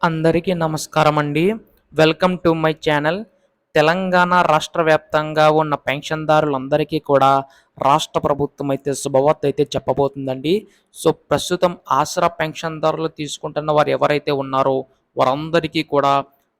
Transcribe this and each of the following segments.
అందరికీ నమస్కారం అండి. Welcome to my channel. Telangana రాష్ట్ర వ్యాప్తంగా ఉన్న పెన్షన్‌దారులందరికీ కూడా రాష్ట్ర ప్రభుత్వం అయితే శుభవార్త అయితే చెప్పబోతుందండి. సో, ప్రస్తుతం ఆసరా పెన్షన్‌దారులు తీసుకుంటున్న వారు ఎవరైతే ఉన్నారో వారందరికీ కూడా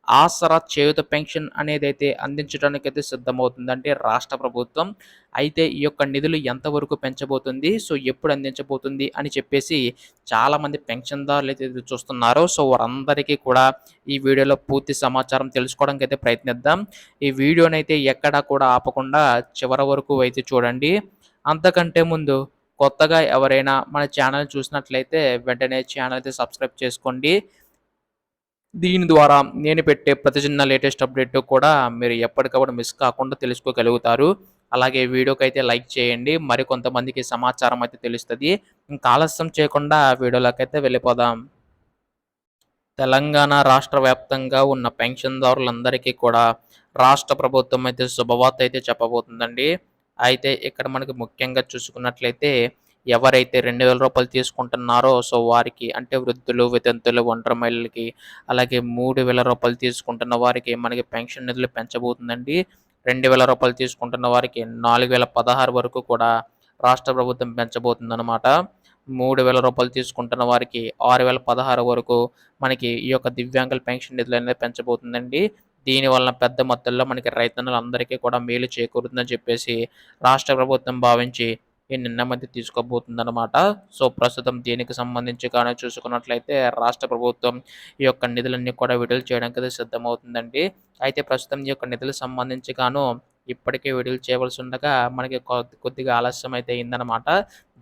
ఆసరా చేయూత పెన్షన్ అనేదైతే అందించడానికైతే సిద్ధమవుతుంది. అంటే రాష్ట్ర ప్రభుత్వం. అయితే ఈ యొక్క నిధులు ఎంతవరకు పెంచబోతుంది? సో, ఎప్పుడు అందించబోతుంది? అని చెప్పేసి చాలామంది పెన్షన్‌దారులైతే ఎదురు చూస్తున్నారు. సో, వారందరికీ కూడా ఈ వీడియోలో పూర్తి సమాచారం తెలుసుకోవడానికైతే ప్రయత్నిద్దాం. ఈ వీడియోనైతే ఎక్కడా కూడా ఆపకుండా చివరి వరకు అయితే చూడండి. అంతకంటే ముందు కొత్తగా ఎవరైనా మన ఛానల్ చూసినట్లయితే వెంటనే ఛానల్ అయితే సబ్స్క్రైబ్ చేసుకోండి. దీని ద్వారా నేను పెట్టే ప్రతి చిన్న లేటెస్ట్ అప్డేట్ కూడా మీరు ఎప్పటికప్పుడు మిస్ కాకుండా తెలుసుకోగలుగుతారు. అలాగే వీడియోకైతే లైక్ చేయండి. మరికొంతమందికి సమాచారం అయితే తెలుస్తది. ఇంకా ఆలస్యం చేయకుండా వీడియోలోకైతే వెళ్ళిపోదాం. తెలంగాణ రాష్ట్ర వ్యాప్తంగా ఉన్న పెన్షన్‌దారులందరికీ కూడా రాష్ట్ర ప్రభుత్వం అయితే శుభవార్త అయితే చెప్పబోతుందండి. అయితే ఇక్కడ మనకి ముఖ్యంగా చూసుకున్నట్లయితే ఎవరైతే రూ. 2000 తీసుకుంటున్నారో సో వారికి అంటే వృద్ధులు, వితంతులు, ఒంటరి మహిళలకి అలాగే రూ. 3000 తీసుకుంటున్న వారికి మనకి పెన్షన్ నిధులు పెంచబోతుందండి. రూ. 2000 తీసుకుంటున్న వారికి 4016 వరకు కూడా రాష్ట్ర ప్రభుత్వం పెంచబోతుందనమాట. రూ. 3000 తీసుకుంటున్న వారికి 6016 వరకు మనకి ఈ యొక్క దివ్యాంగుల పెన్షన్ నిధులనేది పెంచబోతుందండి. దీని వలన పెద్ద మొత్తంలో మనకి రైతన్నలందరికీ కూడా మేలు చేకూరుతుందని చెప్పేసి రాష్ట్ర ప్రభుత్వం భావించి ఈ నిర్ణయం అయితే తీసుకోబోతుందనమాట. సో, ప్రస్తుతం దీనికి సంబంధించి గాని చూసుకున్నట్లయితే రాష్ట్ర ప్రభుత్వం ఈ యొక్క నిధులన్నీ కూడా విడుదల చేయడానికైతే సిద్ధమవుతుందండి. అయితే ప్రస్తుతం ఈ యొక్క నిధులకు సంబంధించి గాను ఇప్పటికే విడుదల చేయవలసి ఉండగా మనకి కొద్దిగా ఆలస్యం అయితే అయిందనమాట.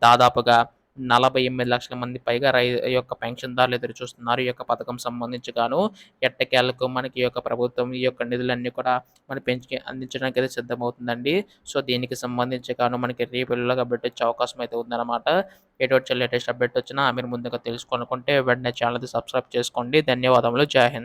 దాదాపుగా 48,00,000 మంది పైగా ఈ యొక్క పెన్షన్‌దారులు ఎదురు చూస్తున్నారు. ఈ యొక్క పథకం సంబంధించి గాను ఎట్టకేలకు మనకి ఈ యొక్క ప్రభుత్వం ఈ యొక్క నిధులన్నీ కూడా మన పెంచి అందించడానికైతే సిద్ధమవుతుందండి. సో, దీనికి సంబంధించి గాను మనకి రేపు ఎల్లుండిలో అప్డేట్ వచ్చే అవకాశం అయితే ఉందన్నమాట. ఎటువంటి లేటెస్ట్ అప్డేట్ వచ్చినా మీరు ముందుగా తెలుసుకోవాలనుకుంటే వెంటనే ఛానల్‌ని సబ్స్క్రైబ్ చేసుకోండి. ధన్యవాదములు. జై హింద్.